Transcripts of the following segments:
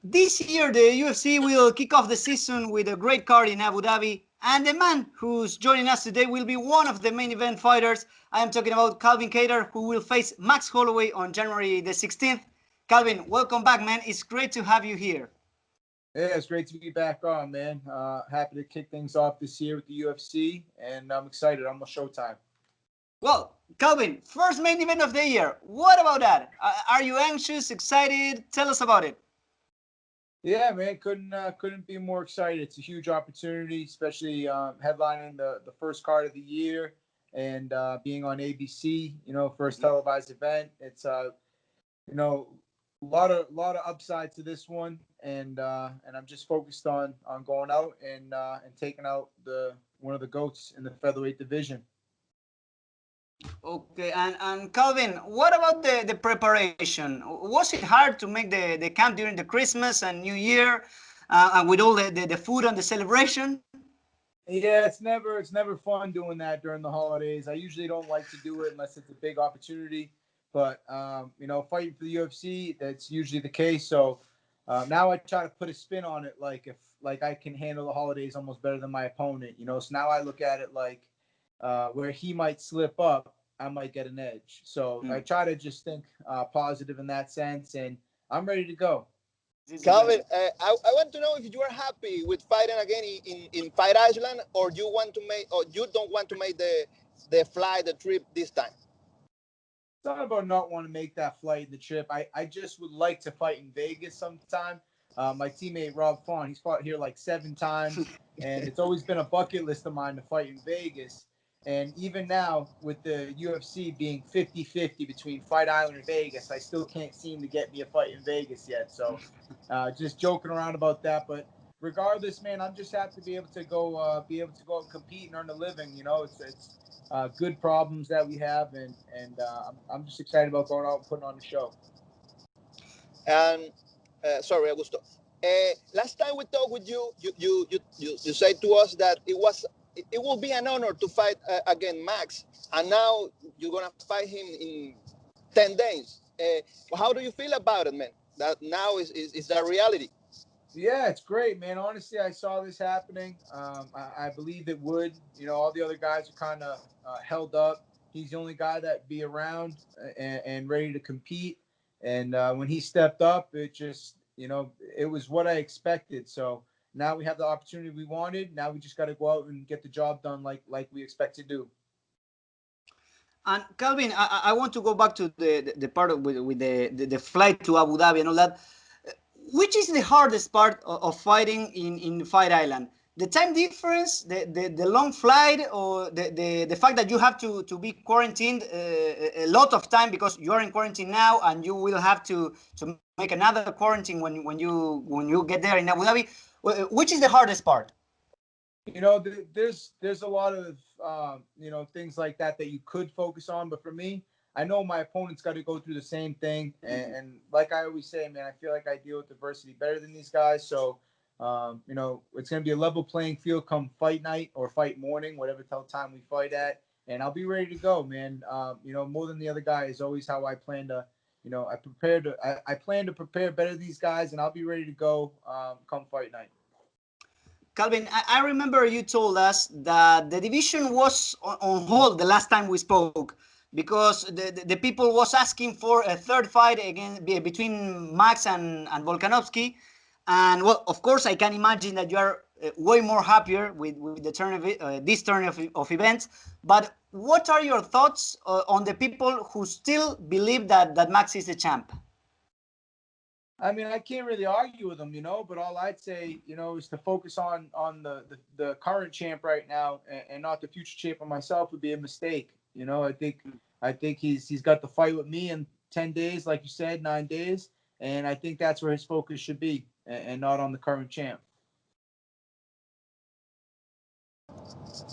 This year, the UFC will kick off the season with a great card in Abu Dhabi, and the man who's joining us today will be one of the main event fighters. I am talking about Calvin Kattar, who will face Max Holloway on January the 16th. Calvin, welcome back, man. It's great to have you here. Yeah, it's great to be back on, man. Happy to kick things off this year with the UFC, and I'm excited. I'm on Showtime. Well, Calvin, first main event of the year. What about that? Are you anxious, excited? Tell us about it. Yeah, man, couldn't be more excited. It's a huge opportunity, especially headlining the first card of the year and being on ABC. First televised event. It's you know, a lot of upside to this one, and I'm just focused on going out and taking out the one of the goats in the featherweight division. Okay, and Calvin, what about the preparation? Was it hard to make the camp during the Christmas and New Year, and with all the food and the celebration? Yeah, it's never fun doing that during the holidays. I usually don't like to do it unless it's a big opportunity. But fighting for the UFC, that's usually the case. So now I try to put a spin on it, like if like I can handle the holidays almost better than my opponent. So now I look at it like where he might slip up, I might get an edge. So I try to just think positive in that sense, and I'm ready to go. Calvin, I want to know if you are happy with fighting again in Fight Island, or you want to make, or you don't want to make the trip this time. It's not about not wanting to make that flight and the trip. I just would like to fight in Vegas sometime. My teammate Rob Fawn, he's fought here like 7 times, and it's always been a bucket list of mine to fight in Vegas. And even now, with the UFC being 50-50 between Fight Island and Vegas, I still can't seem to get me a fight in Vegas yet. So just joking around about that. But regardless, man, I'm just happy to be able to go out and compete and earn a living. It's good problems that we have, and I'm just excited about going out and putting on the show. And sorry, Augusto. Last time we talked with you, you said to us that it will be an honor to fight against Max, and now you're gonna fight him in 10 days. How do you feel about it, man? That now is that reality? Yeah, it's great, man. Honestly, I saw this happening. I believed it would. All the other guys are kind of held up. He's the only guy that be around and ready to compete. And when he stepped up, it was what I expected. So now we have the opportunity we wanted. Now we just got to go out and get the job done like we expect to do. And Calvin, I want to go back to the part with the flight to Abu Dhabi and all that. Which is the hardest part of fighting in Fight Island? The time difference, the long flight, or the fact that you have to be quarantined a lot of time because you are in quarantine now and you will have to make another quarantine when you get there in Abu Dhabi. Which is the hardest part? There's a lot of things like that you could focus on, but for me, I know my opponent's got to go through the same thing, and like I always say, man, I feel like I deal with adversity better than these guys. So it's going to be a level playing field come fight night or fight morning, whatever time we fight at, and I'll be ready to go, man. More than the other guy is always how I plan to. I plan to prepare better than these guys, and I'll be ready to go come fight night. Calvin, I remember you told us that the division was on hold the last time we spoke because the people was asking for a third fight again between Max and Volkanovski. And well, of course, I can imagine that you are way more happier with the turn of this turn of events. But what are your thoughts on the people who still believe that Max is the champ? I mean, I can't really argue with them, but all I'd say, is to focus on the current champ right now and not the future champ of myself would be a mistake. I think he's got the fight with me in 10 days, like you said, 9 days. And I think that's where his focus should be and not on the current champ.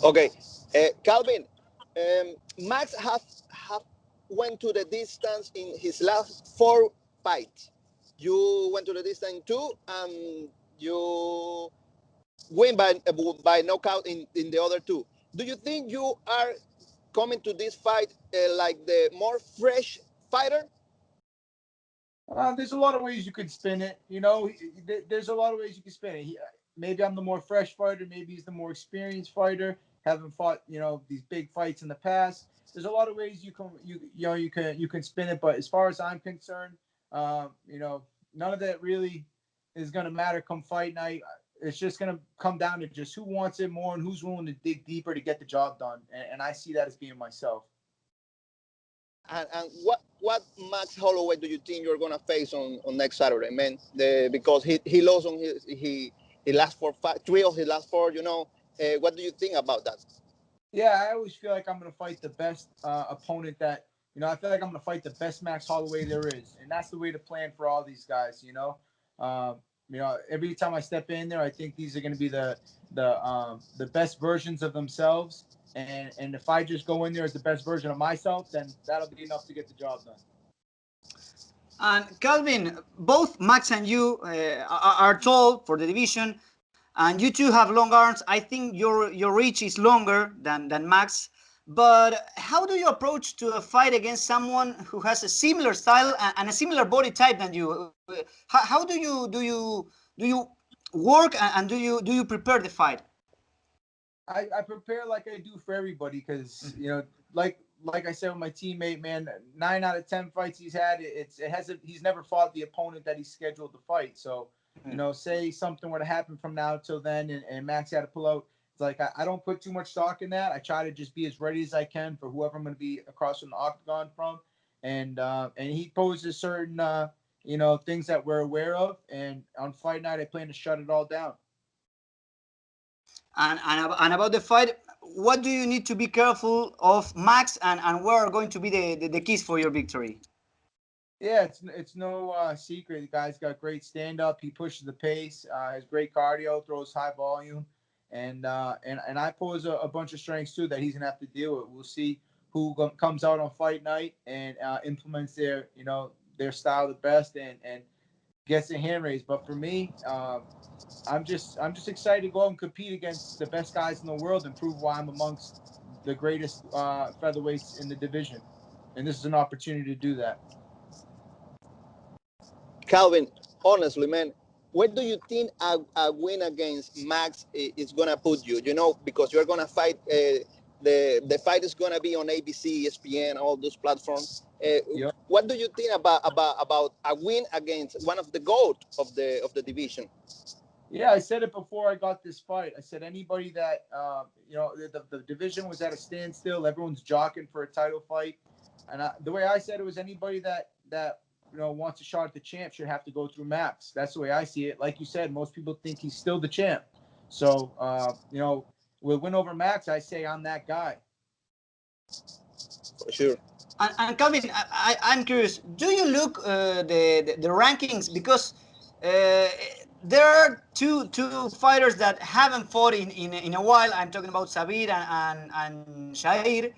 Okay, Calvin, Max have went to the distance in his last 4 fights. You went to the distance too, and you win by knockout in the other two. Do you think you are coming to this fight like the more fresh fighter? There's a lot of ways you could spin it. You know, there's a lot of ways you can spin it. Maybe I'm the more fresh fighter. Maybe he's the more experienced fighter. Haven't fought, these big fights in the past. There's a lot of ways you can spin it. But as far as I'm concerned, none of that really is gonna matter come fight night. It's just gonna come down to just who wants it more and who's willing to dig deeper to get the job done. And I see that as being myself. And what Max Holloway do you think you're gonna face on next Saturday, man? Because he lost on he last three of his last four. What do you think about that? Yeah, I always feel like I'm gonna fight the best opponent that I feel like I'm gonna fight the best Max Holloway there is, and that's the way to plan for all these guys. Every time I step in there, I think these are gonna be the best versions of themselves. And if I just go in there as the best version of myself, then that'll be enough to get the job done. And Calvin, both Max and you are tall for the division, and you two have long arms. I think your reach is longer than Max. But how do you approach to a fight against someone who has a similar style and a similar body type than you? How do you work and do you prepare the fight? I prepare like I do for everybody because like I said with my teammate, man, 9 out of 10 fights he's had, he's never fought the opponent that he's scheduled to fight. So, say something were to happen from now till then, and Max had to pull out. It's like I don't put too much stock in that. I try to just be as ready as I can for whoever I'm going to be across from the octagon from, and he poses certain things that we're aware of, and on fight night I plan to shut it all down. And about the fight, what do you need to be careful of Max, and where are going to be the keys for your victory? Yeah, it's no secret. The guy's got great stand up. He pushes the pace. Has great cardio. Throws high volume, and I pose a bunch of strengths too that he's gonna have to deal with. We'll see who comes out on fight night and implements their style the best and gets a hand raised. But for me, I'm just excited to go out and compete against the best guys in the world and prove why I'm amongst the greatest featherweights in the division. And this is an opportunity to do that. Calvin, honestly, man, where do you think a win against Max is gonna put you? Because you're gonna fight. The fight is gonna be on ABC, ESPN, all those platforms. Yep. What do you think about a win against one of the GOAT of the division? Yeah, I said it before I got this fight. I said anybody that the division was at a standstill. Everyone's jockeying for a title fight, and the way I said it was anybody that wants a shot at the champ should have to go through Max. That's the way I see it. Like you said, most people think he's still the champ. So with win over Max, I say I'm that guy. For sure. And Calvin, I'm curious. Do you look the rankings, because there are two fighters that haven't fought in a while. I'm talking about Sabir and Shair,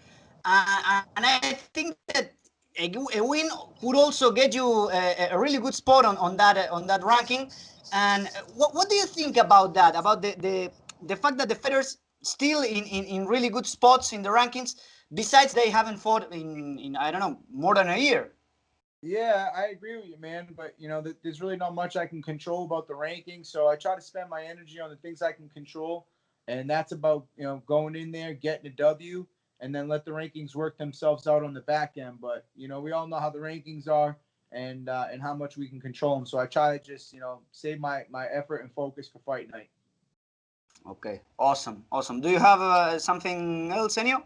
and I think that a win could also get you a really good spot on that ranking. And what do you think about that? About the fact that the fighters still in really good spots in the rankings, besides they haven't fought in I don't know, more than a year. Yeah, I agree with you, man. But there's really not much I can control about the rankings. So I try to spend my energy on the things I can control, and that's about going in there, getting a W, and then let the rankings work themselves out on the back end. But we all know how the rankings are, and how much we can control them. So I try to just save my effort and focus for fight night. Okay, awesome. Do you have something else, Ennio?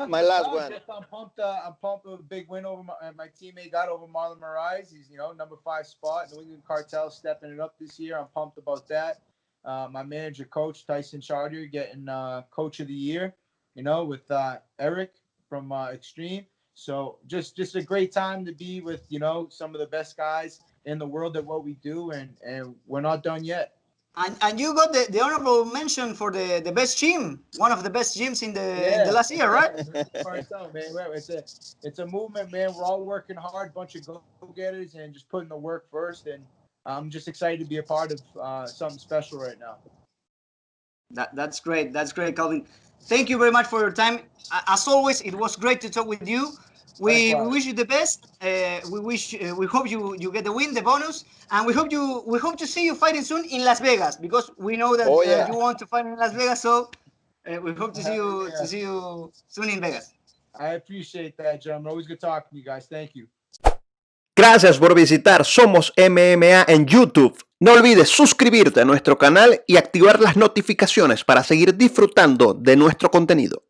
My last one. I'm pumped. I'm pumped with a big win over my teammate got over Marlon Moraes. He's number 5 spot. New England Cartel stepping it up this year. I'm pumped about that. My manager coach Tyson Chartier getting coach of the year. With Eric from Extreme. So just a great time to be with some of the best guys in the world at what we do, and we're not done yet. And you got the honorable mention for the best gym, one of the best gyms in the last year, right? Man, it's a movement, man. We're all working hard, bunch of go-getters, and just putting the work first. And I'm just excited to be a part of something special right now. That's great. That's great, Calvin. Thank you very much for your time. As always, it was great to talk with you. We Likewise. wish you the best. We hope you get the win, the bonus, and we hope to see you fighting soon in Las Vegas, because we know that Oh, yeah. you want to fight in Las Vegas. So we hope to see you Yeah. soon in Vegas. I appreciate that, gentlemen. Always good talking to you guys. Thank you. Gracias por visitar Somos MMA en YouTube. No olvides suscribirte a nuestro canal y activar las notificaciones para seguir disfrutando de nuestro contenido.